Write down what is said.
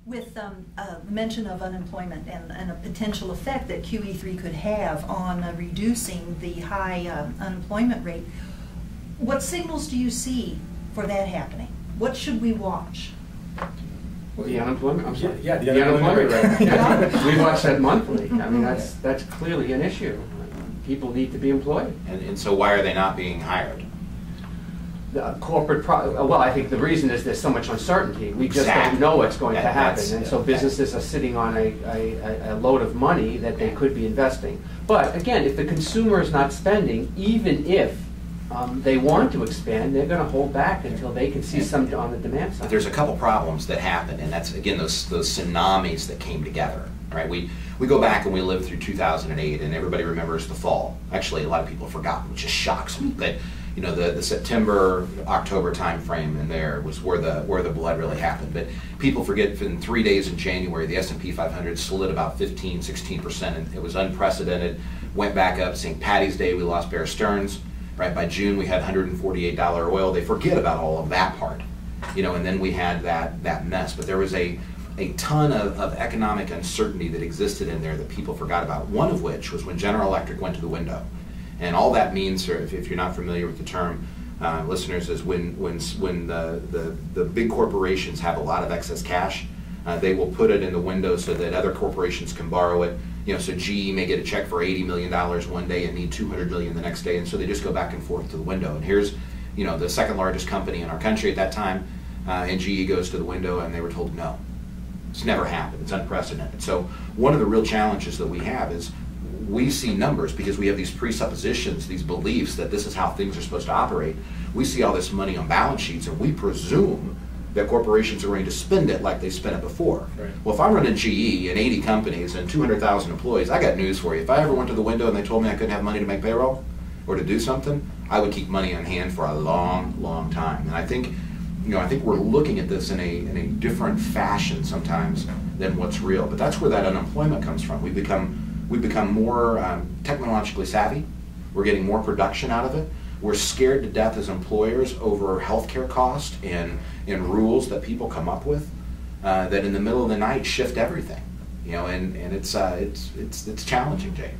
With mention of unemployment and a potential effect that QE3 could have on reducing the high unemployment rate, what signals do you see for that happening? What should we watch? Well, the unemployment, I'm sorry. Yeah, the unemployment rate. Yeah. We watch that monthly. I mean, that's clearly an issue. People need to be employed. And so why are they not being hired? The well, I think the reason is there's so much uncertainty. We just don't know what's going to happen, and so businesses are sitting on a load of money that they could be investing. But again, if the consumer is not spending, even if they want to expand, they're going to hold back until they can see some on the demand side. But there's a couple problems that happen, and that's again those tsunamis that came together. Right? We go back and we lived through 2008, and everybody remembers the fall. Actually, a lot of people have forgotten, which just shocks me. That you know the September, October time frame in there was where the blood really happened. But people forget in 3 days in January, the S&P 500 slid about 15–16%, and it was unprecedented. Went back up. St. Patty's Day, we lost Bear Stearns. Right, by June, we had $148 oil. They forget about all of that part, you know, and then we had that mess. But there was a ton of economic uncertainty that existed in there that people forgot about. One of which was when General Electric went to the window, and all that means, or if you're not familiar with the term, listeners, is when the big corporations have a lot of excess cash, they will put it in the window so that other corporations can borrow it. You know, so GE may get a check for $80 million one day and need $200 million the next day, and so they just go back and forth to the window. And here's, you know, the second largest company in our country at that time, and GE goes to the window, and they were told no. It's never happened. It's unprecedented. So one of the real challenges that we have is we see numbers because we have these presuppositions, these beliefs that this is how things are supposed to operate. We see all this money on balance sheets, and we presume that corporations are going to spend it like they spent it before. Right. Well, if I'm running GE and 80 companies and 200,000 employees, I got news for you. If I ever went to the window and they told me I couldn't have money to make payroll or to do something, I would keep money on hand for a long, long time. And I think, you know, I think we're looking at this in a different fashion sometimes than what's real. But that's where that unemployment comes from. We've become more technologically savvy. We're getting more production out of it. We're scared to death as employers over healthcare costs and rules that people come up with that in the middle of the night shift everything. You know, and it's challenging, Jay.